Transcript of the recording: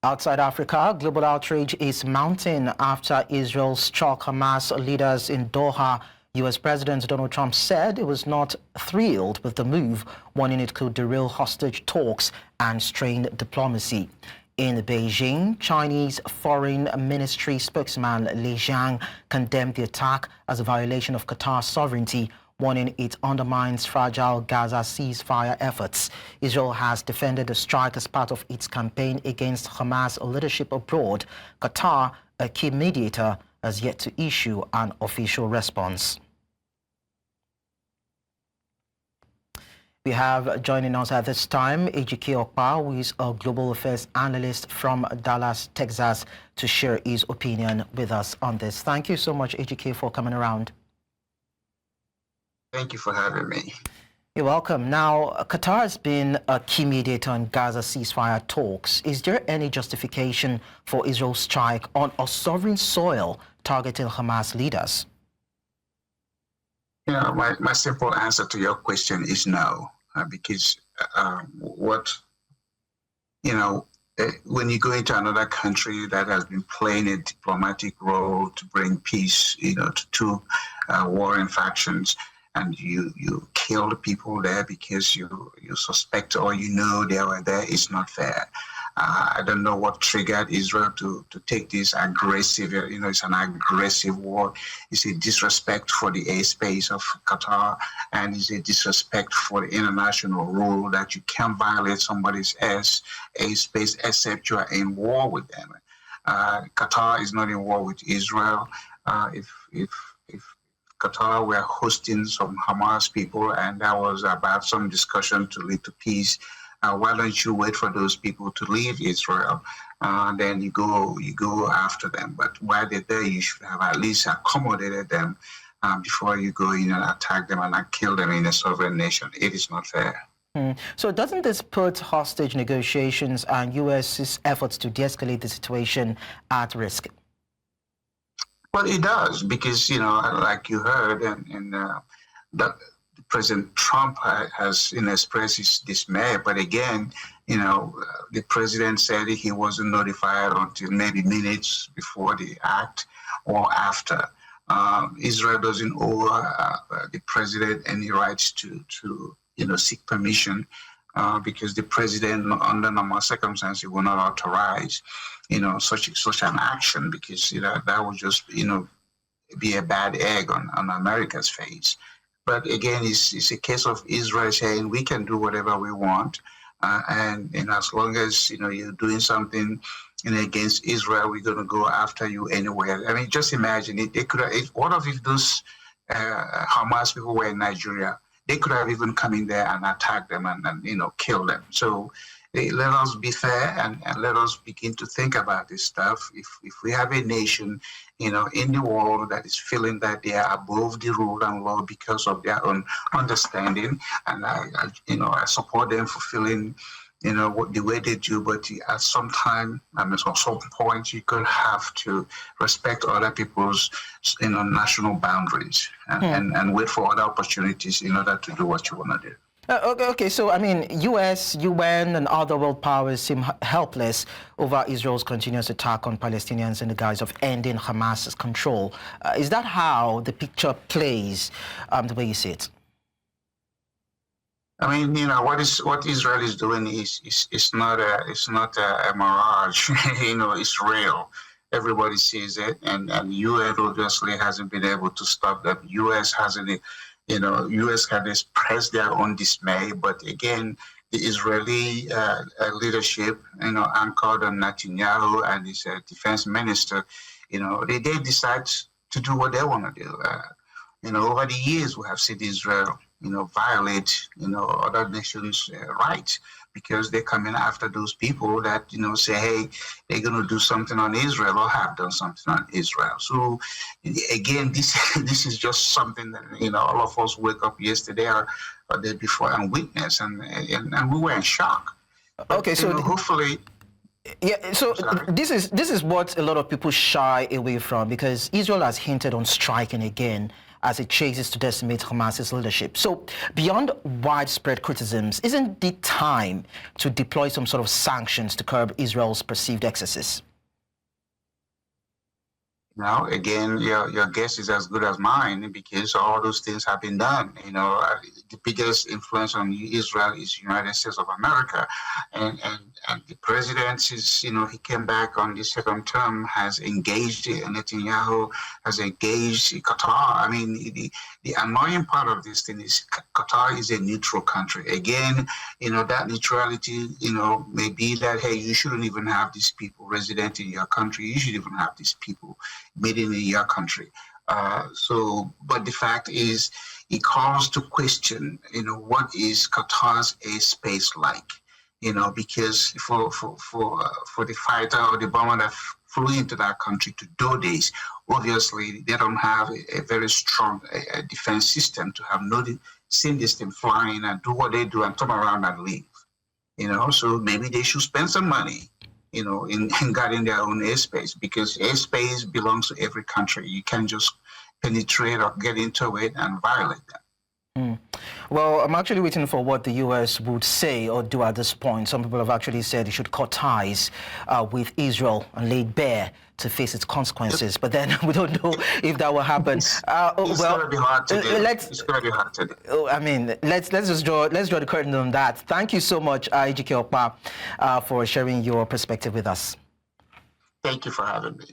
Outside Africa, global outrage is mounting after Israel struck Hamas leaders in Doha. U.S. President Donald Trump said he was not thrilled with the move, warning it could derail hostage talks and strain diplomacy. In Beijing, Chinese Foreign Ministry spokesman Li Jiang condemned the attack as a violation of Qatar's sovereignty, warning it undermines fragile Gaza ceasefire efforts. Israel has defended the strike as part of its campaign against Hamas leadership abroad. Qatar, a key mediator, has yet to issue an official response. We have joining us at this time Ejike Okpa, who is a global affairs analyst from Dallas, Texas, to share his opinion with us on this. Thank you so much, Ejike, for coming around. Thank you for having me. You're welcome. Now, Qatar has been a key mediator in Gaza ceasefire talks. Is there any justification for Israel's strike on a sovereign soil targeting Hamas leaders? Yeah, my simple answer to your question is no, because when you go into another country that has been playing a diplomatic role to bring peace, to two warring factions, and you kill the people there because you suspect or they were there, it's not fair. I don't know what triggered Israel to take this aggressive, it's an aggressive war. It's a disrespect for the airspace of Qatar, and it's a disrespect for the international rule that you can't violate somebody's airspace except you are in war with them. Qatar is not in war with Israel. If Qatar were hosting some Hamas people and there was about some discussion to lead to peace, why don't you wait for those people to leave Israel? Then you go after them. But while they're there, you should have at least accommodated them before you go in and attack them and kill them in a sovereign nation. It is not fair. So doesn't this put hostage negotiations and U.S.'s efforts to de-escalate the situation at risk? Well, it does, because, like you heard, that President Trump has expressed his dismay. But again, the president said he wasn't notified until maybe minutes before the act or after. Israel doesn't owe the president any rights to seek permission, because the president, under normal circumstances, will not authorize, such an action, because that would just, be a bad egg on America's face. But again, it's a case of Israel saying we can do whatever we want, and as long as you're doing something against Israel, we're going to go after you anywhere. I mean, just imagine it. They could have. What if those Hamas people were in Nigeria? They could have even come in there and attacked them and kill them. So let us be fair and let us begin to think about this stuff. If we have a nation, in the world that is feeling that they are above the rule and law because of their own understanding, and I support them fulfilling, the way they do, but at some time, at some point, you could have to respect other people's, national boundaries and wait for other opportunities in order to do what you want to do. Okay, so I mean, U.S., UN, and other world powers seem helpless over Israel's continuous attack on Palestinians in the guise of ending Hamas's control. Is that how the picture plays, the way you see it? I mean, what Israel is doing is not a mirage. It's real. Everybody sees it, and UN obviously hasn't been able to stop them. U.S. hasn't. U.S. can express their own dismay, but again, the Israeli leadership, anchored on Netanyahu and his defense minister, they decide to do what they want to do. Over the years, we have seen Israel, violate, other nations' rights, because they're coming after those people that, say, hey, they're going to do something on Israel or have done something on Israel. So, again, this is just something that, all of us wake up yesterday or the day before and witness, and we were in shock. Okay, but, so hopefully... Yeah, so this is what a lot of people shy away from, because Israel has hinted on striking again as it chases to decimate Hamas's leadership. So beyond widespread criticisms, isn't it time to deploy some sort of sanctions to curb Israel's perceived excesses? Now, again, your guess is as good as mine because all those things have been done. The biggest influence on Israel is United States of America, and the president is, he came back on the second term, has engaged Netanyahu, has engaged Qatar. I mean, the annoying part of this thing is Qatar is a neutral country. Again, that neutrality, may be that, hey, you shouldn't even have these people resident in your country. You should even have these people meeting in your country. But the fact is, it calls to question, what is Qatar's airspace like? Because for the fighter or the bomber that flew into that country to do this, obviously they don't have a very strong defense system to have seen this thing flying and do what they do and turn around and leave. So maybe they should spend some money in guarding their own airspace, because airspace belongs to every country. You can't just penetrate or get into it and violate them. Well, I'm actually waiting for what the U.S. would say or do at this point. Some people have actually said it should cut ties with Israel and lay bare to face its consequences. But then we don't know if that will happen. It's going to be hard to do. It's going to be hard to do. I mean, let's draw the curtain on that. Thank you so much, Ejike Okpa, for sharing your perspective with us. Thank you for having me.